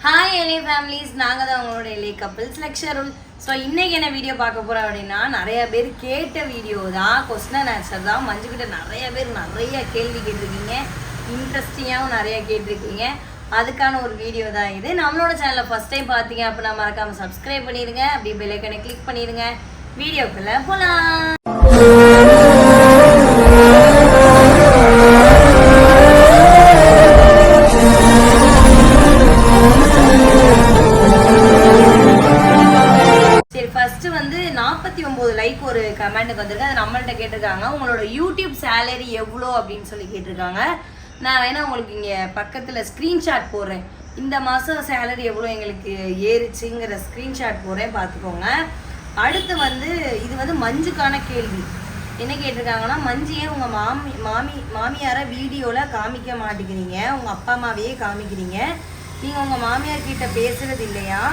Hi எலே families, நாங்கள் தான் உங்களோட எலே கப்பிள்ஸ் லெக்சரும். ஸோ இன்றைக்கி என்ன வீடியோ பார்க்க போகிறோம் அப்படின்னா, நிறைய பேர் கேட்ட வீடியோ தான், கொஸ்டின் அண்ட் ஆன்சர் தான். மஞ்சுக்கிட்ட நிறைய பேர் நிறைய கேள்வி கேட்டிருக்கீங்க, இன்ட்ரெஸ்டிங்காகவும் நிறைய கேட்டிருக்கீங்க. அதுக்கான ஒரு வீடியோ தான் இது. நம்மளோட சேனலில் ஃபஸ்ட் டைம் பார்த்தீங்க அப்படின்னா மறக்காமல் சப்ஸ்கிரைப் பண்ணிடுங்க, அப்படியே பெல் ஐக்கானை கிளிக் பண்ணிடுங்க. வீடியோக்குள்ளே போகலாம். வந்து 49 லைக் ஒரு கமெண்ட்டுக்கு வந்திருக்கு. அது நம்மள்கிட்ட கேட்டிருக்காங்க, உங்களோட யூடியூப் சேலரி எவ்வளோ அப்படின்னு சொல்லி கேட்டிருக்காங்க. நான் வேணா உங்களுக்கு இங்கே பக்கத்தில் ஸ்க்ரீன்ஷாட் போடுறேன். இந்த மாதம் சேலரி எவ்வளோ எங்களுக்கு ஏறிச்சுங்கிற ஸ்க்ரீன்ஷாட் போடுறேன், பார்த்துக்கோங்க. அடுத்து வந்து இது வந்து மஞ்சுக்கான கேள்வி. என்ன கேட்டிருக்காங்கன்னா, மஞ்சு ஏன் உங்கள் மாமியாரை வீடியோவில் காமிக்க மாட்டேங்கிறீங்க, உங்கள் அப்பா அம்மாவையே காமிக்கிறீங்க, நீங்கள் உங்கள் மாமியார் கிட்ட பேசுறது இல்லையா,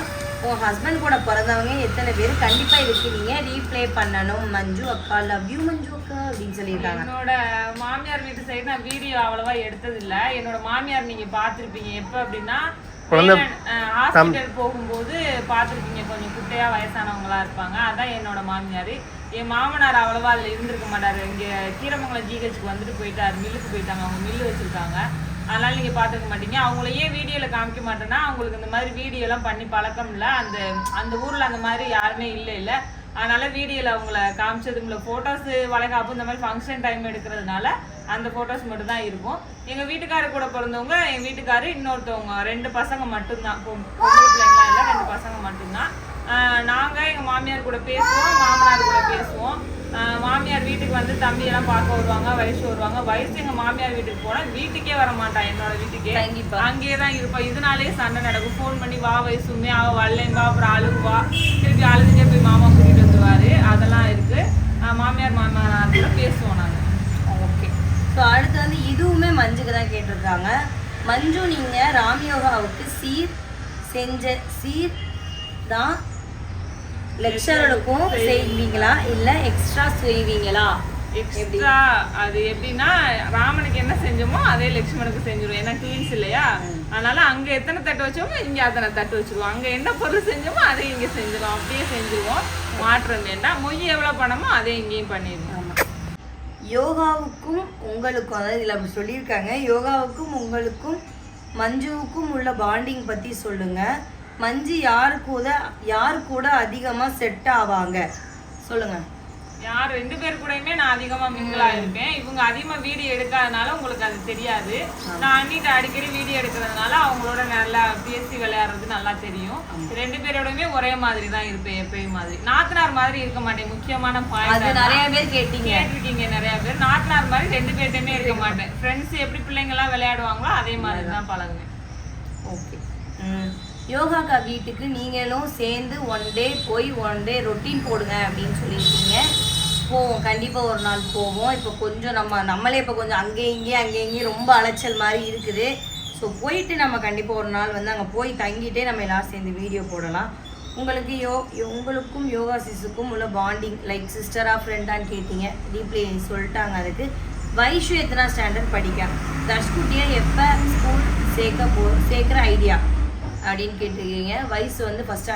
உங்கள் ஹஸ்பண்ட் கூட பிறந்தவங்க எத்தனை பேர், கண்டிப்பாக இதுக்கு நீங்கள் ரீப்ளே பண்ணணும் மஞ்சு அக்கா, லவ் யூ மஞ்சு அக்கா அப்படின்னு சொல்லியிருக்காங்க. என்னோட மாமியார் வீட்டு சைடு நான் வீடியோ அவ்வளவா எடுத்ததில்லை. என்னோட மாமியார் நீங்கள் பார்த்துருப்பீங்க எப்போ அப்படின்னா, ஹாஸ்பிட்டல் போகும்போது பார்த்துருப்பீங்க, கொஞ்சம் குட்டையாக வயசானவங்களா இருப்பாங்க. அதான் என்னோட மாமியார். என் மாமனார் அவ்வளவா அதில் இருந்திருக்க மாட்டார். இங்கே கீரமங்கலம் ஜிஹெச்சுக்கு வந்துட்டு போயிட்டார், மில்லுக்கு போயிட்டாங்க, அவங்க மில்லு வச்சுருக்காங்க. அதனால நீங்கள் பார்த்துக்க மாட்டீங்க. அவங்கள ஏன் வீடியோவில் காமிக்க மாட்டேன்னா, அவங்களுக்கு இந்த மாதிரி வீடியோலாம் பண்ணி பழக்கம் இல்லை. அந்த ஊரில் அந்த மாதிரி யாருமே இல்லை. அதனால வீடியோவில் அவங்கள காமிச்சதும் இல்லை. ஃபோட்டோஸு வளைகாப்பு இந்த மாதிரி ஃபங்க்ஷன் டைம் எடுக்கிறதுனால அந்த ஃபோட்டோஸ் மட்டும் தான் இருக்கும். எங்கள் வீட்டுக்காரு கூட பிறந்தவங்க, எங்கள் வீட்டுக்காரு இன்னொருத்தவங்க 2 பசங்க மட்டும்தான், பொம்பளை பிள்ளைங்களாம் இல்லை, 2 பசங்க மட்டும்தான். நாங்கள் எங்கள் மாமியார் கூட பேசுவோம், மாமனார் கூட பேசுவோம். மாமியார் வீட்டுக்கு வந்து தம்பியெல்லாம் பார்க்க வருவாங்க, வயசு வருவாங்க. வயசு எங்கள் மாமியார் வீட்டுக்கு போனால் வீட்டுக்கே வர மாட்டான், என்னோட வீட்டுக்கே அங்கேயே தான் இருப்பான். இதனாலேயே சண்டை நடக்கும். ஃபோன் பண்ணி வா வயசுமே அவள் வரலேன்பா, அப்புறம் அழுகுவா, திருப்பி அழுதுட்டே போய் மாமா கூட்டிகிட்டு வந்துடுவார். அதெல்லாம் இருக்குது. மாமியார் கூட பேசுவோம் நாங்கள். ஓகே. ஸோ அடுத்து வந்து இதுவுமே மஞ்சுக்கு தான் கேட்டிருக்காங்க. மஞ்சு, நீங்கள் ராம்யோகாவுக்கு சீர் தான் லெக்சரருக்கும் செய்வீங்களா இல்லை எக்ஸ்ட்ரா செய்வீங்களா? எக்ஸ்ட்ரா அது எப்படின்னா, ராமனுக்கு என்ன செஞ்சோமோ அதே லட்சுமணுக்கு செஞ்சிருவோம். ஏன்னா ட்வீன்ஸ் இல்லையா, அதனால அங்கே எத்தனை தட்டு வச்சோமோ இங்கே அத்தனை தட்டு வச்சுருவோம். அங்கே என்ன பொருள் செஞ்சோமோ அதை இங்கே செஞ்சிருவோம். அப்படியே செஞ்சுருவோம், மாற்றம் வேண்டாம். மொய் எவ்வளோ பண்ணமோ அதே இங்கேயும் பண்ணிடுவோம். யோகாவுக்கும் உங்களுக்கும், அதாவது இதில் அப்படி சொல்லியிருக்காங்க, யோகாவுக்கும் உங்களுக்கும் மஞ்சுவுக்கும் உள்ள பாண்டிங் பற்றி சொல்லுங்கள். மஞ்சு யாரு கூட அதிகமாக செட் ஆவாங்க சொல்லுங்கள். யார் 2 பேர் கூடயுமே நான் அதிகமாக மிங்கிளாக இருப்பேன். இவங்க அதிகமாக வீடியோ எடுக்காதனால உங்களுக்கு அது தெரியாது. நான் அண்ணிட்ட அடிக்கடி வீடியோ எடுக்கிறதுனால அவங்களோட நல்லா பேசி விளையாடுறது நல்லா தெரியும். 2 பேரோடமே ஒரே மாதிரி தான் இருப்பேன், எப்பயும் மாதிரி. நாத்தனார் மாதிரி இருக்க மாட்டேன். முக்கியமான பாயிண்ட் நிறைய பேர் கேட்டிருக்கீங்க. நிறைய பேர் நாத்தனார் மாதிரி 2 பேர்ட்டையுமே இருக்க மாட்டேன். ஃப்ரெண்ட்ஸ் எப்படி பிள்ளைங்கள்லாம் விளையாடுவாங்களோ அதே மாதிரி தான் பழகுவேன். ஓகே. யோகாக்கா வீட்டுக்கு நீங்களும் சேர்ந்து ஒன் டே ரொட்டீன் போடுங்க அப்படின்னு சொல்லியிருக்கீங்க. போவோம், கண்டிப்பாக ஒரு நாள் போவோம். இப்போ கொஞ்சம் நம்மளே இப்போ கொஞ்சம் அங்கேயும் ரொம்ப அலைச்சல் மாதிரி இருக்குது. ஸோ போயிட்டு நம்ம கண்டிப்பாக ஒரு நாள் வந்து அங்கே போய் தங்கிட்டே நம்ம எல்லோரும் சேர்ந்து வீடியோ போடலாம். உங்களுக்கும் யோகா சிஸுக்கும் உள்ள பாண்டிங் லைக் சிஸ்டரா ஃப்ரெண்டான்னு கேட்டீங்க, ரீப்ளே சொல்லிட்டாங்க. அதுக்கு வைஷு எத்தனை ஸ்டாண்டர்ட் படிக்க, தர்ஷ்குட்டியை எப்போ ஸ்கூல் சேர்க்குற ஐடியா அப்படின்னு கேட்டிருக்கீங்க. வயசு வந்து ஃபர்ஸ்ட்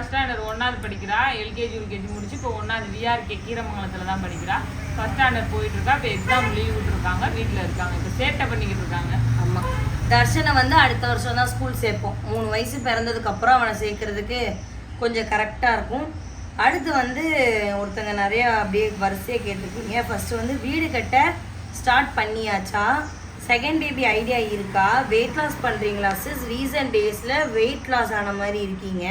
ஸ்டாண்டர்ட் 1வது படிக்கிறா. எல்கேஜி யூகேஜி முடிச்சு இப்போ 1வது விஆர்கே கீரமங்கலத்தில் தான் படிக்கிறா. ஃபர்ஸ்ட் ஸ்டாண்டர்ட் போயிட்டு இருக்கா. இப்போ எக்ஸாம் லீவ் விட்டுருக்காங்க, வீட்டில் இருக்காங்க. இப்போ சேட்டை பண்ணிக்கிட்டு இருக்காங்க. ஆமாம். தர்ஷனை வந்து அடுத்த வருஷம் தான் ஸ்கூல் சேர்ப்போம். 3 வயசு பிறந்ததுக்கப்புறம் அவனை சேர்க்கறதுக்கு கொஞ்சம் கரெக்டாக இருக்கும். அடுத்து வந்து ஒருத்தங்க நிறையா அப்படியே வரிசையாக கேட்டிருக்கீங்க. ஃபர்ஸ்ட் வந்து வீடு கட்ட ஸ்டார்ட் பண்ணியாச்சா, செகண்ட் பேபி ஐடியா இருக்கா, வெயிட் லாஸ் பண்ணுறீங்களா சிஸ், ரீசன்ட் டேஸில் வெயிட் லாஸ் ஆன மாதிரி இருக்கீங்க,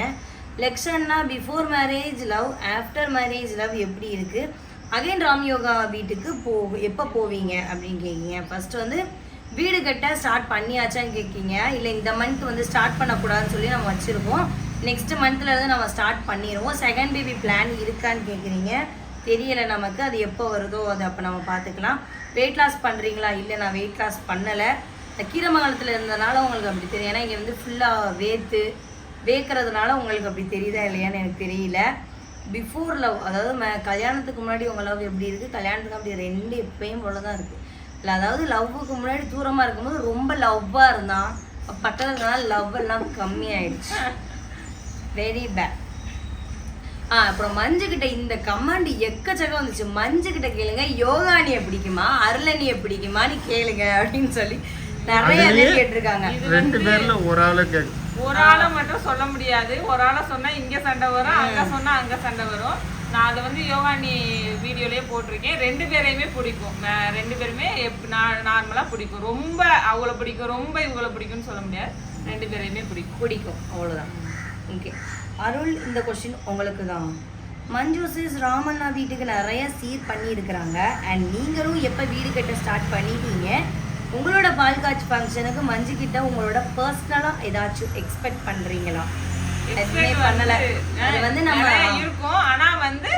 லெக்ஷன்னா before marriage love, after marriage love எப்படி இருக்குது, அகைன் ராம் யோகா வீட்டுக்கு எப்போ போவீங்க அப்படின்னு கேட்குங்க. ஃபஸ்ட்டு வந்து வீடு கட்ட ஸ்டார்ட் பண்ணியாச்சான்னு கேட்குங்க. இல்லை இந்த மந்த் வந்து ஸ்டார்ட் பண்ணக்கூடாதுன்னு சொல்லி நம்ம வச்சுருக்கோம். நெக்ஸ்ட் மந்த்லேருந்து நம்ம ஸ்டார்ட் பண்ணிடுவோம். செகண்ட் பேபி பிளான் இருக்கான்னு கேட்குறீங்க. தெரியலை நமக்கு, அது எப்போ வருதோ அது அப்போ நம்ம பார்த்துக்கலாம். வெயிட் லாஸ் பண்ணுறீங்களா, இல்லை நான் வெயிட் லாஸ் பண்ணலை, கீரமங்கலத்தில் இருந்ததுனால உங்களுக்கு அப்படி தெரியும். ஏன்னா இங்கே வந்து ஃபுல்லாக வேர்க்கிறதுனால உங்களுக்கு அப்படி தெரியுதா இல்லையான்னு எனக்கு தெரியல. பிஃபோர் லவ், அதாவது கல்யாணத்துக்கு முன்னாடி உங்கள் லவ் எப்படி இருக்குது, கல்யாணத்துக்கு அப்படி 2 எப்பயும் போல தான் இருக்குது. இல்லை, அதாவது லவ்வுக்கு முன்னாடி தூரமாக இருக்கும்போது ரொம்ப லவ்வாக இருந்தான், பக்கத்துல லவ் எல்லாம் கம்மி ஆயிடுச்சு. Very bad. அப்புறம் மஞ்சு கிட்ட இந்த கமாண்ட் எக்கச்சக்கம் வந்துச்சு. மஞ்சு கிட்ட கேளுங்க யோகானிய பிடிக்குமா அருளனிய பிடிக்குமான்னு கேளுங்க அப்படின்னு சொல்லி நிறைய பேர் கேட்டிருக்காங்க. ரெண்டு பேர்ல ஒரு ஆளை கேட்கும். ஒரு ஆளை மட்டும் சொல்ல முடியாது. ஒரு ஆளை சொன்னா இங்க சண்டை வரும், அங்க சொன்னா அங்க சண்டை வரும். நான் அதை வந்து யோகானி வீடியோலயே போட்டிருக்கேன். ரெண்டு பேரையுமே பிடிக்கும். ரெண்டு பேருமே நார்மலா பிடிக்கும். ரொம்ப அவங்கள பிடிக்கும், ரொம்ப இவங்கள பிடிக்கும்னு சொல்ல முடியாது. ரெண்டு பேரையுமே பிடிக்கும் அவ்வளவுதான். ஓகே அருள், இந்த கொஸ்டின் உங்களுக்கு தான். மஞ்சு சிஸ் ராமண்ணா வீட்டுக்கு நிறைய சீர் பண்ணியிருக்கிறாங்க. அண்ட் நீங்களும் எப்போ வீடு கட்ட ஸ்டார்ட் பண்ணிட்டீங்க? உங்களோட பால் காட்சி ஃபங்க்ஷனுக்கு மஞ்சு கிட்ட உங்களோட பர்சனலாக ஏதாச்சும் எக்ஸ்பெக்ட் பண்ணுறீங்களா? பண்ணல, அது வந்து நம்ம இருக்கும். ஆனா வந்து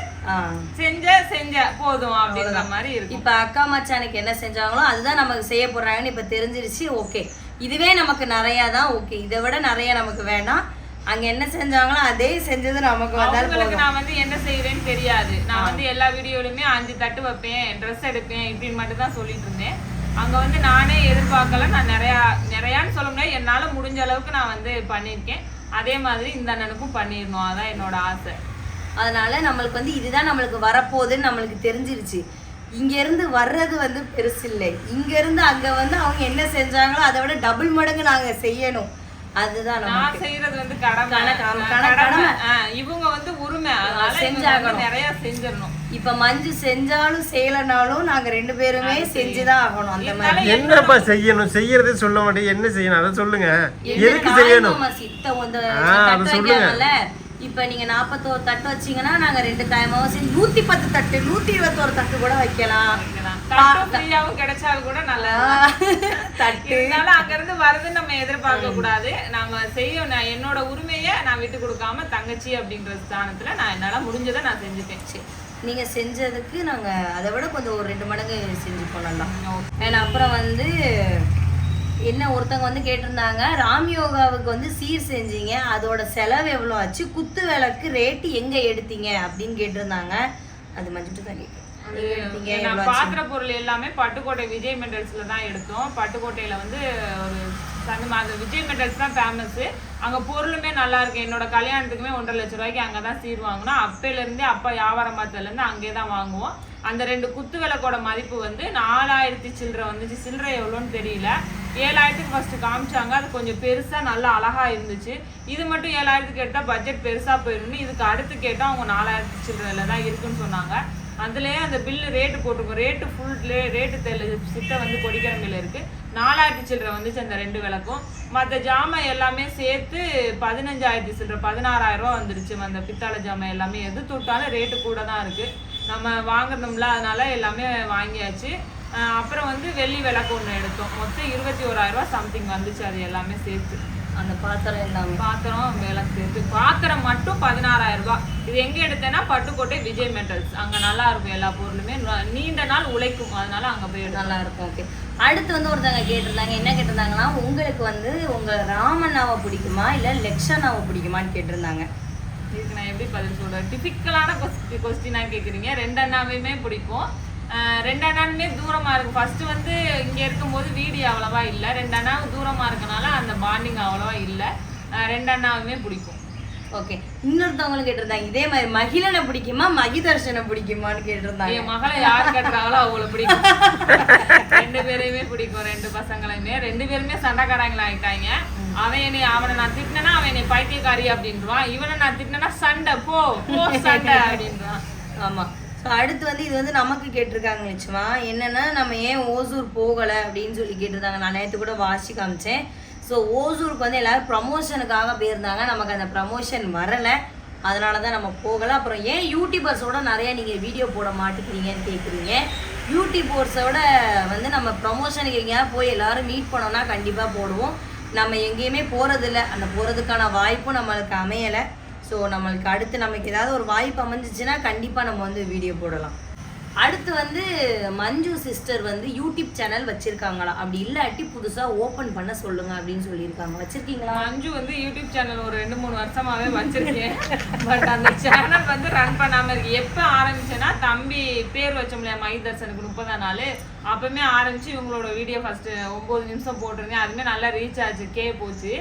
செஞ்ச போதும் அப்படிங்கிற மாதிரி இருக்கு. இப்ப அக்கா மச்சானுக்கு என்ன செஞ்சாங்களோ அதுதான் நமக்கு செய்ய போறாங்கன்னு இப்ப தெரிஞ்சிருச்சு. ஓகே, இதுவே நமக்கு நிறைய தான். ஓகே, இதை விட நிறைய நமக்கு வேணாம். அங்க என்ன செஞ்சாங்களோ அதே செஞ்சது நமக்கு வந்தாலும். நான் வந்து என்ன செய்யறேன்னு தெரியாது. நான் வந்து எல்லா வீடியோலுமே 5 தட்டு வைப்பேன், ட்ரெஸ் எடுப்பேன், இப்படின்னு மட்டும் தான் சொல்லிட்டு இருந்தேன். அங்க வந்து நானே எதிர்பார்க்கல. நான் நிறையான்னு சொல்ல முடியாது, என்னால முடிஞ்ச அளவுக்கு நான் வந்து பண்ணியிருக்கேன். அதே மாதிரி இந்த அண்ணனுக்கும் பண்ணிடணும், அதான் என்னோட ஆசை. அதனால நம்மளுக்கு வந்து இதுதான் நம்மளுக்கு வரப்போகுதுன்னு நம்மளுக்கு தெரிஞ்சிருச்சு. இங்க இருந்து வர்றது வந்து பெருசு இல்லை. இங்க இருந்து அங்க வந்து அவங்க என்ன செஞ்சாங்களோ அதை விட டபுள் மடங்கு நாங்க செய்யணும். அதுதான் நான் செய்யறது வந்து கடமை. இவங்க வந்து உரிமை, அதனால நிறைய செஞ்சிடணும். இப்ப மஞ்சு செஞ்சாலும் செய்யலனாலும் நாங்க ரெண்டு பேருமே செஞ்சுதான் ஆகணும். அந்த மாதிரி என்னப்பா செய்யணும்? செய்யறதே சொல்ல மாட்டேன். என்ன செய்யணும் அதை சொல்லுங்க. எதுக்கு செய்யணும் அதை சொல்லுங்க. இப்ப நீங்க 41 தட்டு வச்சீங்கன்னா நாங்க 2 தாயமாவும் சேர்ந்து 110 தட்டு 121 தட்டு கூட வைக்கலாம். கிடைச்சாலும் கூட நல்லா தட்டு. அங்க இருந்து வருது நம்ம எதிர்பார்க்க கூடாது. நம்ம செய்ய என்னோட உரிமையை நான் விட்டு கொடுக்காம தங்கச்சி அப்படின்ற ஸ்தானத்துல நான் என்னால முடிஞ்சதை நான் செஞ்சுட்டேன். நீங்க செஞ்சதுக்கு நாங்க அதை விட கொஞ்சம் ஒரு 2 மடங்கு செஞ்சுப்போம் நல்லா. ஏன்னா அப்புறம் வந்து என்ன ஒருத்தவங்க வந்து கேட்டிருந்தாங்க, ராம் யோகாவுக்கு வந்து சீர் செஞ்சீங்க, அதோட செலவு எவ்வளோ ஆச்சு, குத்து விளக்கு ரேட்டு எங்க எடுத்தீங்க அப்படின்னு கேட்டிருந்தாங்க. அது மஞ்சுட்டு தான் கேட்டேன். பாத்திர பொருள் எல்லாமே பட்டுக்கோட்டை விஜய் மெட்டல்ஸ்ல தான் எடுத்தோம். பட்டுக்கோட்டையில வந்து ஒரு அந்த விஜய் மெட்டல்ஸ் தான் ஃபேமஸ். அங்க பொருளுமே நல்லா இருக்கு. என்னோட கல்யாணத்துக்குமே 1.5 லட்சம் ரூபாய்க்கு அங்கதான் சீர் வாங்கினோம். அப்பையில இருந்தே அப்பா வியாபாரம் பார்த்ததுல இருந்து அங்கே தான் வாங்குவோம். அந்த 2 குத்து விளக்கோட மதிப்பு வந்து 4000 சில்லறை வந்துச்சு. சில்லறை எவ்வளோன்னு தெரியல. 7000க்கு ஃபர்ஸ்ட் காமிச்சாங்க. அது கொஞ்சம் பெருசா நல்லா அழகா இருந்துச்சு. இது மட்டும் 7000க்கு எடுத்தா பட்ஜெட் பெருசா போயிருந்து. இதுக்கு அடுத்து கேட்டா அவங்க 4000 சில்லறையில தான் இருக்குன்னு சொன்னாங்க. அதுலயே அந்த பில்லு ரேட்டு போட்டிருக்கோம். ரேட்டு ஃபுல் ரேட்டு சிட்ட வந்து கொடிக்கிழமையில இருக்கு. 4000 சில்லறை வந்துச்சு அந்த 2 விளக்கும். மற்ற ஜாமான் எல்லாமே சேர்த்து 15000 சில்லறை 16000 ரூபா வந்துருச்சு. அந்த பித்தாளை ஜாமான் எல்லாமே எது தொட்டாலும் ரேட்டு கூட தான் இருக்கு. நம்ம வாங்கணும்ல, அதனால எல்லாமே வாங்கியாச்சு. அப்புறம் வந்து வெள்ளி விளக்கு ஒன்று எடுத்தோம். மொத்தம் 21000 ரூபா சம்திங் வந்துச்சு. அது எல்லாமே சேர்த்து அந்த பாத்திரம் எல்லாமே பாத்திரம் விளக்கு சேர்த்து பாத்திரம் மட்டும் 16000 ரூபா. இது எங்க எடுத்தேன்னா பட்டுக்கோட்டை விஜய் மெட்டல்ஸ். அங்க நல்லா இருக்கும். எல்லா பொருளுமே நீண்ட நாள் உழைக்கும். அதனால அங்க போய் நல்லா இருக்கும். ஓகே, அடுத்து வந்து ஒருத்தவங்க கேட்டிருந்தாங்க. என்ன கேட்டிருந்தாங்கன்னா, உங்களுக்கு வந்து உங்க ராமண்ணாவை பிடிக்குமா இல்ல லெக்ஷனாவை பிடிக்குமான்னு கேட்டிருந்தாங்க. இதுக்கு நான் எப்படி பதில் சொல்றேன்? டிபிக்கலான கொஸ்டினா கேக்குறீங்க. 2 அண்ணாவையுமே பிடிக்கும். 2 அண்ணானுமே தூரமா இருக்கு. ஃபர்ஸ்ட் வந்து இங்க இருக்கும்போது வீடியோ அவ்வளவா இல்லை. 2 அண்ணாவும் தூரமா இருக்கனால அந்த பாண்டிங் அவ்வளவா இல்லை. 2 அண்ணாவுமே பிடிக்கும். ஓகே, இன்னொருத்தவங்களும் கேட்டிருந்தாங்க இதே மாதிரி, மகிழனை பிடிக்குமா மகிதர்ஷனை பிடிக்குமான்னு கேட்டிருந்தாங்க. என் மகளை யார் கட்டுறாங்களோ அவங்கள பிடிக்கும். 2 பேரையுமே பிடிக்கும். 2 பசங்களையுமே 2 பேருமே சண்டைக்காரங்களா ஆயிட்டாங்க. அவனை நான் திட்டினா அவன் என்னை பைத்தியக்காரி அப்படின்றான். இவனை நான் திட்டினா சண்டை போ சண்டை அப்படின்றான். ஆமா, அடுத்து வந்து இது வந்து நமக்கு கேட்டிருக்காங்க நிச்சயமா. என்னன்னா, நம்ம ஏன் ஓசூர் போகலை அப்படின்னு சொல்லி கேட்டிருந்தாங்க. நான் நேற்று கூட வாசி காமிச்சேன். ஸோ ஓசூருக்கு வந்து எல்லாரும் ப்ரமோஷனுக்காக போயிருந்தாங்க. நமக்கு அந்த ப்ரமோஷன் வரலை, அதனால தான் நம்ம போகலை. அப்புறம் ஏன் யூடியூபர்ஸோட நிறையா நீங்கள் வீடியோ போட மாட்டேங்கிறீங்கன்னு கேட்குறீங்க. யூடியூபர்ஸோட வந்து நம்ம ப்ரமோஷனுக்கு எங்கேயாவது போய் எல்லாரும் மீட் பண்ணோம்னா கண்டிப்பாக போடுவோம். நம்ம எங்கேயுமே போகிறதில்ல. அந்த போகிறதுக்கான வாய்ப்பும் நம்மளுக்கு அமையலை. ஸோ நம்மளுக்கு அடுத்து நமக்கு ஏதாவது ஒரு வாய்ப்பு அமைஞ்சிச்சுன்னா கண்டிப்பாக நம்ம வந்து வீடியோ போடலாம். அடுத்து வந்து மஞ்சு சிஸ்டர் வந்து யூடியூப் சேனல் வச்சிருக்காங்களா, அப்படி இல்லாட்டி புதுசா ஓபன் பண்ண சொல்லுங்க அப்படின்னு சொல்லியிருக்காங்க. வச்சிருக்கீங்களா? மஞ்சு வந்து யூடியூப் சேனல் ஒரு 2-3 வருஷமாவே வச்சிருக்கேன். பட் அந்த சேனல் வந்து ரன் பண்ணாம இருக்கு. எப்ப ஆரம்பிச்சேன்னா தம்பி பேர் வச்சோம் இல்லையா மைதர்சனுக்கு 30ஆம் நாள், அப்பவுமே ஆரம்பிச்சு இவங்களோட வீடியோ ஃபர்ஸ்ட் 9 நிமிஷம் போட்டிருந்தேன். அதுமே நல்லா ரீச் ஆச்சு, போச்சு.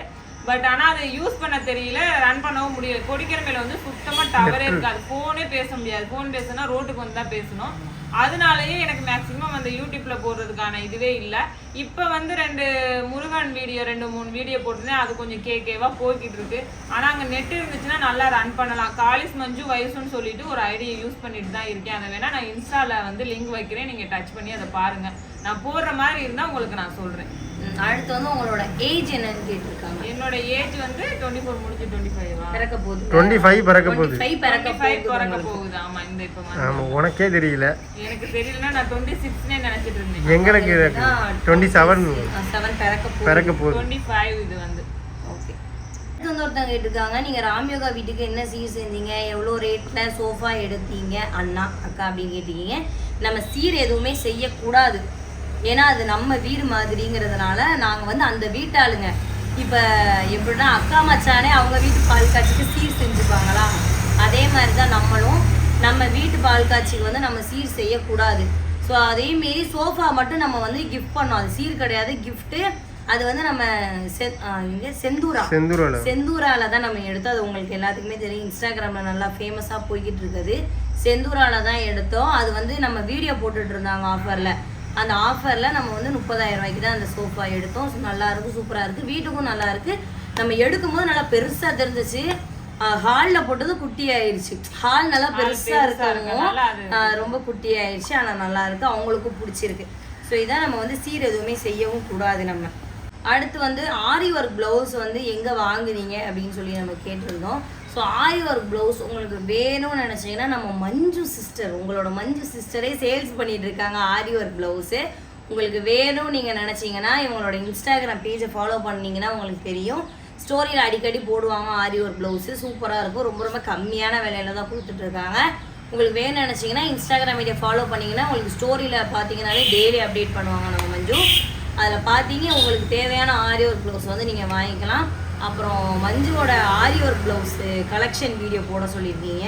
பட் ஆனா அதை யூஸ் பண்ண தெரியல, ரன் பண்ணவும் முடியல. கொடிக்கிற மேல வந்து சுத்தமா டவரே இருக்காது, போனே பேச முடியாது. போன் பேசினா ரோட்டுக்கு வந்து தான் பேசணும். அதனாலயே எனக்கு மேக்சிமம் அந்த யூடியூப்ல போடுறதுக்கான இதுவே இல்லை. இப்போ வந்து 2 முருகன் வீடியோ 2-3 வீடியோ போட்டிருந்தேன். அது கொஞ்சம் கேவா போய்கிட்டு இருக்கு. ஆனா அங்க நெட் இருந்துச்சுன்னா நல்லா ரன் பண்ணலாம். காலிஸ் மஞ்சு வயசுன்னு சொல்லிட்டு ஒரு ஐடியை யூஸ் பண்ணிட்டு தான் இருக்கேன். அதை வேணா நான் இன்ஸ்டால வந்து லிங்க் வைக்கிறேன், நீங்க டச் பண்ணி அதை பாருங்க. நான் போடுற மாதிரி இருந்தா உங்களுக்கு நான் சொல்றேன். அடுத்து வந்து உங்களோட ஏஜ் என்னன்னு கேட்டிருக்காங்க. என்னோட ஏஜ் வந்து 24 முடிஞ்சு 25 பிறக்க போகுது. 25 பிறக்க போகுது. 25 பிறக்க போகுது. ஆமா இந்த இப்ப ஆமா, உனக்கே தெரியல. எனக்கு தெரியலன்னா நான் 26னே நினைச்சிட்டு இருந்தேன். எங்களுக்கு 27 பிறக்க போகுது. 25 இது வந்து. ஓகே. அடுத்து வந்து ஒருத்தங்க கேட்டிருக்காங்க, நீங்க ராம்யோகா வீட்டுக்கு என்ன சீர் செஞ்சீங்க, எவ்வளோ ரேட்ல சோஃபா எடுத்தீங்க அண்ணா அக்கா அப்படின்னு கேட்டிருக்கீங்க. நம்ம சீர் எதுவுமே செய்யக்கூடாது, ஏன்னா அது நம்ம வீடு மாதிரிங்கிறதுனால நாங்கள் வந்து அந்த வீட்டாளுங்க. இப்போ எப்படின்னா அக்கா மச்சானே அவங்க வீட்டு பால் காட்சிக்கு சீர் செஞ்சுப்பாங்களா, அதே மாதிரி தான் நம்மளும் நம்ம வீட்டு பால் காட்சிக்கு வந்து நம்ம சீர் செய்யக்கூடாது. ஸோ அதேமாரி சோஃபா மட்டும் நம்ம வந்து கிஃப்ட் பண்ணோம், அது சீர் கிடையாது, கிஃப்ட்டு. அது வந்து நம்ம செந்தூரால தான் நம்ம எடுத்தோம். அது உங்களுக்கு எல்லாத்துக்குமே தெரியும், இன்ஸ்டாகிராமில் நல்லா ஃபேமஸாக போய்கிட்டு இருக்குது. செந்தூரால தான் எடுத்தோம். அது வந்து நம்ம வீடியோ போட்டுட்டு இருந்தாங்க ஆஃபரில். அந்த ஆஃபரில் நம்ம வந்து 30,000 ரூபாய்க்கு தான் அந்த சோஃபா எடுத்தோம். நல்லா இருக்குது, சூப்பராக இருக்குது, வீட்டுக்கும் நல்லா இருக்குது. நம்ம எடுக்கும்போது நல்லா பெருசாக தெரிஞ்சிச்சு. ஹாலில் போட்டது குட்டி ஆயிடுச்சு. ஹால் நல்லா பெருசாக இருக்கவும் ரொம்ப குட்டி ஆயிடுச்சு. ஆனால் நல்லா இருக்குது, அவங்களுக்கும் பிடிச்சிருக்கு. ஸோ இதான் நம்ம வந்து சீர் எதுவுமே செய்யவும் கூடாது. நம்ம அடுத்து வந்து ஆரி ஒர்க் ப்ளவுஸ் வந்து எங்கே வாங்குனீங்க அப்படின்னு சொல்லி நம்ம கேட்டிருந்தோம். ஸோ ஆரி ஒர்க் ப்ளவுஸ் உங்களுக்கு வேணும்னு நினச்சிங்கன்னா நம்ம மஞ்சு சிஸ்டர், உங்களோட மஞ்சு சிஸ்டரே சேல்ஸ் பண்ணிட்டு இருக்காங்க ஆரி ஒர்க் ப்ளவுஸு. உங்களுக்கு வேணும்னு நீங்கள் நினச்சிங்கன்னா இவங்களோட இன்ஸ்டாகிராம் பேஜை ஃபாலோ பண்ணிங்கன்னா உங்களுக்கு தெரியும். ஸ்டோரியில் அடிக்கடி போடுவாங்க ஆரி ஒர்க் ப்ளவுஸு, சூப்பராக இருக்கும். ரொம்ப ரொம்ப கம்மியான விலையில தான் கொடுத்துட்ருக்காங்க. உங்களுக்கு வேணும்னு நினச்சிங்கன்னா இன்ஸ்டாகிராம் மீடியா ஃபாலோ பண்ணிங்கன்னா உங்களுக்கு ஸ்டோரியில் பார்த்தீங்கன்னாலே டெய்லி அப்டேட் பண்ணுவாங்க நம்ம மஞ்சு. அதில் பார்த்தீங்க உங்களுக்கு தேவையான ஆரி ஒர்க் ப்ளவுஸ் வந்து நீங்கள் வாங்கிக்கலாம். அப்புறம் மஞ்சுவோட ஆரி ஒர்க் ப்ளவுஸு கலெக்ஷன் வீடியோ போட சொல்லியிருக்கீங்க.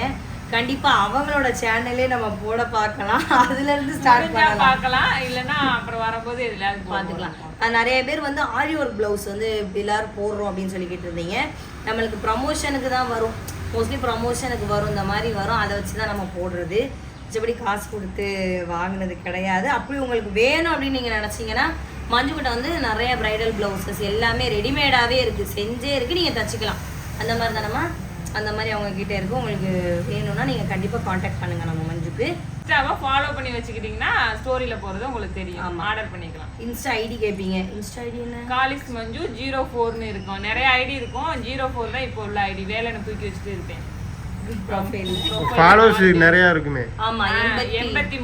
கண்டிப்பாக அவங்களோட சேனலே நம்ம போட பார்க்கலாம், அதுலேருந்து ஸ்டார்ட் பார்க்கலாம். இல்லைன்னா அப்புறம் வரும்போது எதுலையாவது பார்த்துக்கலாம். நிறைய பேர் வந்து ஆரி ஒர்க் ப்ளவுஸ் வந்து எல்லாரும் போடுறோம் அப்படின்னு சொல்லி கேட்டிருந்தீங்க. நம்மளுக்கு ப்ரமோஷனுக்கு தான் வரும், மோஸ்ட்லி ப்ரமோஷனுக்கு வரும், இந்த மாதிரி வரும். அதை வச்சு தான் நம்ம போடுறது, மிச்சபடி காசு கொடுத்து வாங்கினது கிடையாது. அப்படி உங்களுக்கு வேணும் அப்படின்னு நீங்கள் நினச்சிங்கன்னா மஞ்சுக்கிட்ட வந்து நிறைய ப்ரைடல் ப்ளவுசஸ் எல்லாமே ரெடிமேடாகவே இருக்குது, செஞ்சே இருக்குது, நீங்கள் தச்சுக்கலாம். அந்த மாதிரி தானம்மா, அந்த மாதிரி அவங்கக்கிட்ட இருக்குது. உங்களுக்கு வேணும்னா நீங்கள் கண்டிப்பாக காண்டாக்ட் பண்ணுங்கள் நம்ம மஞ்சுக்கு. இன்ஸ்டாவை ஃபாலோ பண்ணி வச்சுக்கிட்டிங்கன்னா ஸ்டோரியில் போகிறது உங்களுக்கு தெரியும், ஆர்டர் பண்ணிக்கலாம். இன்ஸ்டா ஐடி கேட்பீங்க, இன்ஸ்டா ஐடி என்ன? காலிஸ் மஞ்சு 04ன்னு இருக்கும். நிறைய ஐடி இருக்கும், 04 தான் இப்போ உள்ள ஐடி. வேலைன்னு தூக்கி வச்சுட்டு இருப்பேன். ஃபாலோவர்ஸ் நிறைய இருக்குமே. ஆமா, 83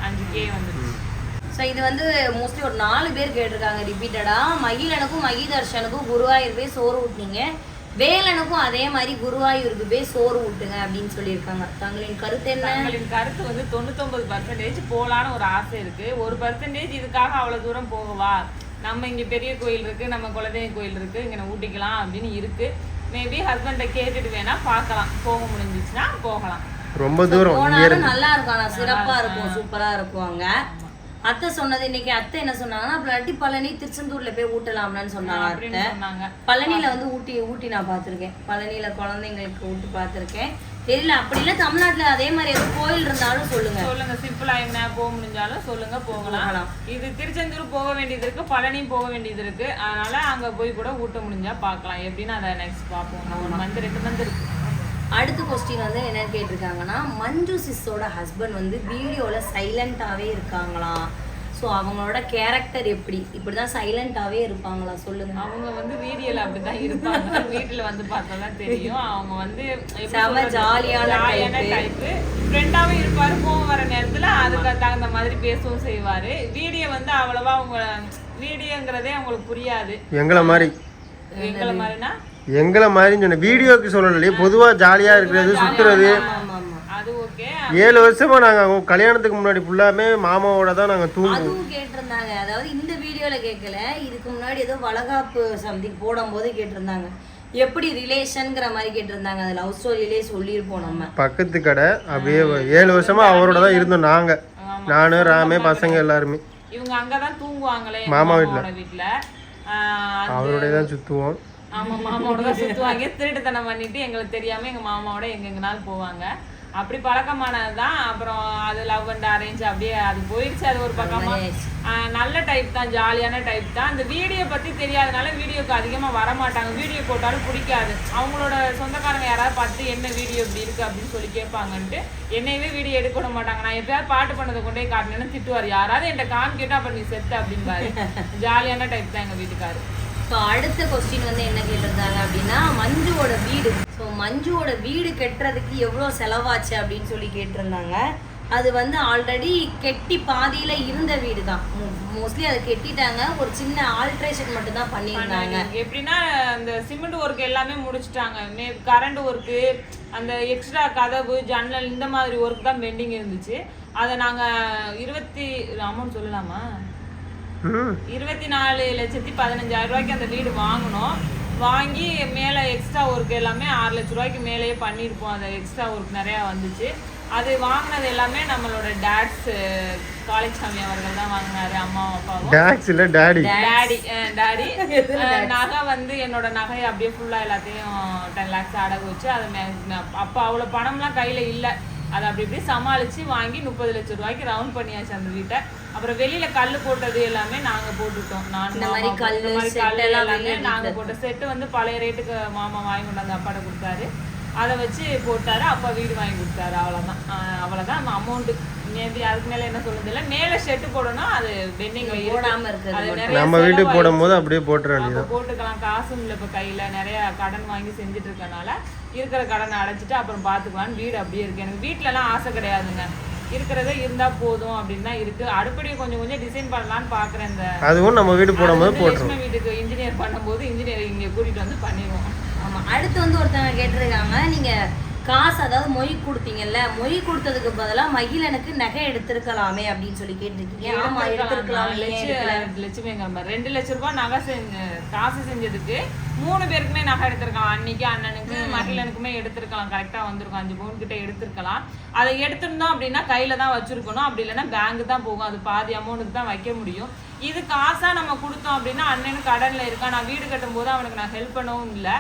5K வந்து. ஸோ இது வந்து மோஸ்ட்லி ஒரு 4 பேர் கேட்டிருக்காங்க ரிப்பீட்டடாக. மகிழனுக்கும் மகிதர்ஷனுக்கும் குருவாயூர் போய் சோறு ஊட்டினீங்க, வேலனுக்கும் அதே மாதிரி குருவாயூருக்கு போய் சோறு ஊட்டுங்க அப்படின்னு சொல்லியிருக்காங்க. தங்களின் கருத்து என்ன? தங்களின் கருத்து வந்து 99% போகலான்னு ஒரு ஆசை இருக்கு. 1% இதுக்காக அவ்வளோ தூரம் போகவா, நம்ம இங்கே பெரிய கோயில் இருக்கு, நம்ம குலதெய்வ கோயில் இருக்கு, இங்கே ஊட்டிக்கலாம் அப்படின்னு இருக்கு. மேபி ஹஸ்பண்டை கேட்டுட்டு வேணா பார்க்கலாம், போக முடிஞ்சிச்சுன்னா போகலாம். ரொம்ப தூரம் போனாலும் நல்லா இருக்கும், ஆனால் சிறப்பாக இருக்கும், சூப்பராக இருக்கும். அங்க அத்தை சொன்னது இன்னைக்கு அத்தை என்ன சொன்னாங்கன்னா, அப்படி பழனி திருச்செந்தூர்ல போய் ஊட்டலாம்னு சொன்னாங்க அத்தை. பழனியில வந்து ஊட்டி நான் பார்த்துருக்கேன், பழனியில குழந்தைங்களுக்கு ஊட்டி பார்த்துருக்கேன். தெரியல, அப்படி இல்லை தமிழ்நாட்டுல அதே மாதிரி எதுவும் கோயில் இருந்தாலும் சொல்லுங்க. சிம்பிளா என்ன போக முடிஞ்சாலும் சொல்லுங்க, போகலாம். இது திருச்செந்தூர் போக வேண்டியது இருக்கு, பழனி போக வேண்டியது இருக்கு. அதனால அங்க போய் கூட ஊட்ட முடிஞ்சா பார்க்கலாம். எப்படின்னு அதை நெக்ஸ்ட் பார்ப்போம். 1 மந்த் 2 மந்த் இருக்கு. அடுத்த கொஸ்டின் வந்து என்ன கேட்டிருக்காங்கன்னா, மஞ்சு சிஸ்ஸோட ஹஸ்பண்ட் வந்து வீடியோவில் சைலண்ட்டாகவே இருக்காங்களா? ஸோ அவங்களோட கேரக்டர் எப்படி, இப்படி தான் சைலண்ட்டாகவே இருப்பாங்களா சொல்லுங்க. அவங்க வந்து வீடியோவில் அப்படி தான் இருப்பாங்க, வீட்டில் வந்து பார்த்தா தான் தெரியும். அவங்க வந்து செம ஜாலியான டைப்பு, ஃப்ரெண்டாகவும் இருப்பார். போக வர நேரத்தில் அதுக்கு தகுந்த மாதிரி பேசவும் செய்வார். வீடியோ வந்து அவ்வளோவா அவங்க வீடியோங்கிறதே அவங்களுக்கு புரியாது. எங்களை மாதிரின்னு சொன்ன வீடியோக்கு சொல்லலையே, பொதுவாக ஜாலியாக இருக்கிறது, சுற்றுறது, அது ஓகே. 7 வருஷமா நாங்க கல்யாணத்துக்கு முன்னாடி ஃபுல்லாமே மாமாவோட தான் நாங்க தூங்குவோம். அதுவும் கேட்டிருந்தாங்க. அதாவது இந்த வீடியோல கேட்கல, இதுக்கு முன்னாடி ஏதோ வளகாப்பு சம்திங் போடும்போது கேட்டிருந்தாங்க. எப்படி ரிலேஷன்ங்கிற மாதிரி கேட்டிருந்தாங்க. அது லவ் ஸ்டோரியிலே சொல்லியிருப்போம் நம்ம. பக்கத்து கடை அப்படியே 7 வருஷமா அவரோட தான் இருந்தோம் நாங்க. நானு ராமே பசங்க எல்லாருமே. இவங்க அங்கதான் தூங்குவாங்களே மாமா வீட்டுல. அவரோட தான் சுத்துவோம். ஆமா, மாமாவோட தான் சுத்துவாங்க. திருட்டுத்தனம் பண்ணிட்டு எங்களுக்கு தெரியாம எங்க மாமாவோட எங்கெங்கனாலும் போவாங்க. அப்படி பழக்கமானதுதான். அப்புறம் அது லவ் அண்ட் அரேஞ்ச் அப்படியே அது போயிடுச்சு. அது ஒரு பக்கமா நல்ல டைப் தான், ஜாலியான டைப் தான். அந்த வீடியோ பத்தி தெரியாதனால வீடியோக்கு அதிகமா வரமாட்டாங்க. வீடியோ போட்டாலும் பிடிக்காது. அவங்களோட சொந்தக்காரங்க யாராவது பார்த்து என்ன வீடியோ இப்படி இருக்கு அப்படின்னு சொல்லி கேட்பாங்கன்ட்டு என்னையவே வீடியோ எடுக்க விட மாட்டாங்க. நான் எப்பயாவது பாட்டு பண்ணதை கொண்டே காட்டினேன்னு திட்டுவார். யாராவது என்கிட்ட காமிக்கிட்டா அப்ப நீ செத்த அப்படின்பாரு. ஜாலியான டைப் தான் எங்க வீட்டுக்காரு. ஸோ அடுத்த கொஸ்டின் வந்து என்ன கேட்டிருந்தாங்க அப்படின்னா, மஞ்சுவோட வீடு. ஸோ மஞ்சுவோட வீடு கட்டுறதுக்கு எவ்வளோ செலவாச்சு அப்படின்னு சொல்லி கேட்டிருந்தாங்க. அது வந்து ஆல்ரெடி கெட்டி பாதியில இருந்த வீடு தான். மோஸ்ட்லி அதை கெட்டிட்டாங்க. ஒரு சின்ன ஆல்ட்ரேஷன் மட்டும் தான் பண்ணியிருந்தாங்க. எப்படின்னா அந்த சிமெண்ட் ஒர்க் எல்லாமே முடிச்சுட்டாங்க. கரண்ட் ஒர்க்கு, அந்த எக்ஸ்ட்ரா கதவு, ஜன்னல் இந்த மாதிரி ஒர்க் தான் பெண்டிங் இருந்துச்சு. அதை நாங்க அமௌண்ட் சொல்லலாமா, 24,15,000 ரூபாய்க்கு அந்த வீடு வாங்கினோம். வாங்கி மேலே எக்ஸ்ட்ரா ஒர்க் எல்லாமே 6 லட்ச ரூபாய்க்கு மேலேயே பண்ணியிருப்போம். அந்த எக்ஸ்ட்ரா ஒர்க் நிறையா வந்துச்சு. அது வாங்கினது எல்லாமே நம்மளோட டேட்ஸ் காளிச்சாமி அவர்கள் தான் வாங்கினாரு. அம்மாவும் அப்பாவும். டாடி நகை வந்து என்னோட நகையை அப்படியே ஃபுல்லாக எல்லாத்தையும் 10 lakhs அடகு வச்சு அதை அப்போ அவ்வளோ பணம்லாம் கையில் இல்லை. அதை அப்படி இப்படி சமாளித்து வாங்கி 30 லட்சம் ரூபாய்க்கு ரவுண்ட் பண்ணியாச்சு அந்த வீட்டை. அப்புறம் வெளியில கல் போட்டது எல்லாமே நாங்க போட்டுட்டோம். இந்த மாதிரி கல் எல்லாமே நாங்க போட்ட செட்டு வந்து பழைய ரேட்டுக்கு மாமா வாங்கி கொண்டு அந்த அப்பாட்ட கொடுத்தாரு. அதை வச்சு போட்டாரு. அப்பா வீடு வாங்கி கொடுத்தாரு. அவ்வளவுதான் அந்த அமௌண்ட். அதுக்கு மேல என்ன சொல்றது இல்ல. மேல ஷெட்டு போடணும், அது பெண்டிங் போடாம இருக்கு. நம்ம வீட்டுக்கு போடும்போது அப்படியே போட்டுக்கலாம். காசும் இல்ல இப்ப கையில. நிறைய கடன் வாங்கி செஞ்சுட்டு இருக்கனால இருக்கிற கடனை அடைச்சிட்டு அப்புறம் பாத்துக்கலான்னு வீடு அப்படியே இருக்கு. எனக்கு வீட்டுல எல்லாம் ஆசை கிடையாதுங்க. இருக்கிறதே இருந்தா போதும் அப்படின்னு தான் இருக்கு. அடுப்படியை கொஞ்சம் கொஞ்சம் டிசைன் பண்ணலான்னு பாக்குறேன். இந்த அதுவும் நம்ம வீடு போடும்போது போட்டுருவோம். வீட்டுக்கு இன்ஜினியர் பண்ணும்போது இன்ஜினியர் இங்க கூட்டிட்டு வந்து பண்ணிடுவோம். ஆமா. அடுத்து வந்து ஒருத்தவங்க கேட்டிருக்காங்க, நீங்க காசு அதாவது மொய் கொடுத்தீங்கல்ல, மொய் கொடுத்ததுக்கு பதிலா மகிழனுக்கு நகை எடுத்திருக்கலாமே அப்படின்னு சொல்லி கேட்டிருக்கீங்க. ஆமா, எடுத்திருக்கலாம். லட்சுமிங்க 2 லட்சம் ரூபாய் நகை காசு செஞ்சதுக்கு 3 பேருக்குமே நகை எடுத்திருக்கலாம். அன்னைக்கு அண்ணனுக்கு மகிழனுக்குமே எடுத்திருக்கலாம். கரெக்டா வந்திருக்கும். 5 பவுன் கிட்ட எடுத்திருக்கலாம். அதை எடுத்திருந்தோம் அப்படின்னா கையில தான் வச்சிருக்கணும். அப்படி இல்லைன்னா பேங்க் தான் போகும். அது பாதி அமௌண்ட்டுக்கு தான் வைக்க முடியும். இது காசா நம்ம கொடுத்தோம் அப்படின்னா அண்ணனுக்கு கடன்ல இருக்கா. நான் வீடு கட்டும் போது அவனுக்கு நான் ஹெல்ப் பண்ணவும் இல்லை.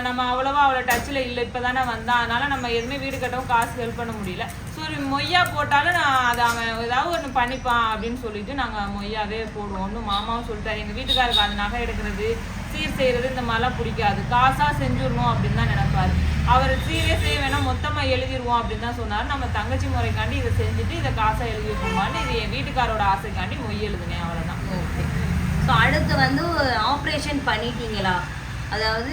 நம்ம அவ்வளவா அவ்வளோ டச்சில் இல்லை. இப்போ தானே வந்தான். அதனால நம்ம எதுவுமே வீடு கட்டவும் காசு ஹெல்ப் பண்ண முடியல. ஸோ மொய்யா போட்டாலும் நான் அதை அவன் ஏதாவது ஒன்று பண்ணிப்பான் அப்படின்னு சொல்லிட்டு நாங்கள் மொய்யாவே போடுவோம்னு மாமாவும் சொல்லிட்டாரு. எங்கள் வீட்டுக்காருக்கு அது நகை எடுக்கிறது, சீர் செய்யறது இந்த மாதிரிலாம் பிடிக்காது. காசாக செஞ்சுடணும் அப்படின்னு தான் நினைப்பாரு. அவர் சீரியஸே வேணா மொத்தமாக எழுதிடுவோம் அப்படின்னு தான் சொன்னார். நம்ம தங்கச்சி முறைக்காண்டி இதை செஞ்சுட்டு இதை காசாக எழுதி வைப்போமான்னு இது என் வீட்டுக்காரோட ஆசைக்காண்டி மொய் எழுதுனேன். அவ்வளோதான். ஓகே. ஸோ அடுத்து வந்து ஆப்ரேஷன் பண்ணிட்டீங்களா, அதாவது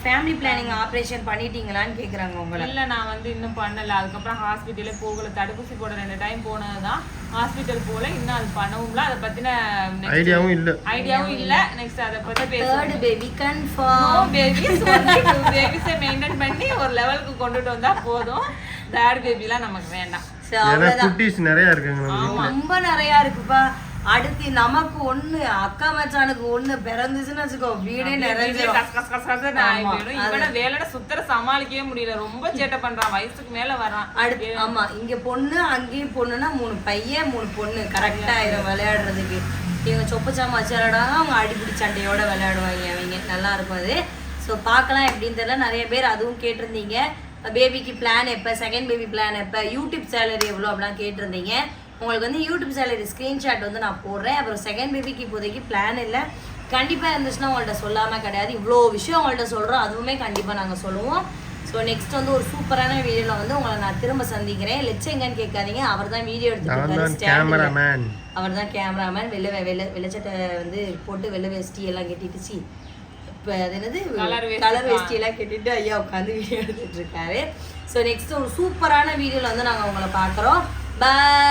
ஃபேமிலி பிளானிங் ஆப்ரேஷன் பண்ணிட்டீங்களான்னு கேட்குறாங்க உங்களை. இல்லை, நான் வந்து இன்னும் பண்ணலை. அதுக்கப்புறம் ஹாஸ்பிட்டலே போகல. தடுப்பூசி போட 2 டைம் போனது தான். ஹாஸ்பிட்டல் போல இன்னும் அது பண்ணவும்ல. அதை பற்றின ஐடியாவும் இல்லை. நெக்ஸ்ட் அதை பற்றி தேர்ட் பேபி கன்ஃபார்ம். பேபிஸை மெயின்டைன் பண்ணி ஒரு லெவலுக்கு கொண்டுட்டு வந்தா போதும். தேர்ட் பேபிலாம் நமக்கு வேண்டாம். ரொம்ப நிறையா இருக்குப்பா. அடுத்து நமக்கு ஒண்ணு, அக்கா மச்சானுக்கு ஒண்ணு பிறந்துச்சுன்னு வச்சுக்கோ, வீடே நிறைஞ்சிரும். வேலையோட சுத்தர சமாளிக்கவே முடியல. ரொம்ப சேட்டை பண்றான். வயசுக்கு மேல வரான். அடுத்து ஆமா, இங்க பொண்ணு அங்கேயும் பொண்ணுன்னா 3 பையன் 3 பொண்ணு கரெக்டா ஆயிரும் விளையாடுறதுக்கு. இவங்க சொப்பச்சாம வச்சு விளையாடுவாங்க, அவங்க அடிப்பிடி சண்டையோட விளையாடுவாங்க. அவங்க நல்லா இருக்கும் அது. ஸோ பார்க்கலாம் எப்படின்னு தெரியல. நிறைய பேர் அதுவும் கேட்டிருந்தீங்க. பேபிக்கு பிளான் எப்போ, செகண்ட் பேபி பிளான் எப்போ, யூடியூப் சேலரி எவ்வளோ அப்படிலாம் கேட்டிருந்தீங்க. உங்களுக்கு வந்து யூடியூப் சேலரி ஸ்க்ரீன்ஷாட் வந்து நான் போடுறேன். அப்புறம் செகண்ட் பேபிக்கு இப்போதைக்கு பிளான் இல்லை. கண்டிப்பாக இருந்துச்சுன்னா உங்கள்கிட்ட சொல்லாமல் கிடையாது. இவ்வளோ விஷயம் உங்கள்கிட்ட சொல்கிறோம், அதுவுமே கண்டிப்பாக நாங்கள் சொல்லுவோம். ஸோ நெக்ஸ்ட் வந்து ஒரு சூப்பரான வீடியோவில் வந்து உங்களை நான் திரும்ப சந்திக்கிறேன். லெச்சு எங்கன்னு கேட்காதீங்க, அவர் தான் வீடியோ எடுத்துட்டு அவர் தான் கேமராமேன். வெள்ளச்சட்டை வந்து போட்டு வெள்ளை வேஷ்டி எல்லாம் கட்டிட்டுச்சு. இப்போ அது என்னது கலர் வேஷ்டி எல்லாம் கட்டிட்டு ஐயா உட்காந்து வீடியோ எடுத்துட்டு இருக்காரு. ஸோ நெக்ஸ்ட் ஒரு சூப்பரான வீடியோவில் வந்து நாங்கள் உங்களை பார்க்குறோம். பாய்.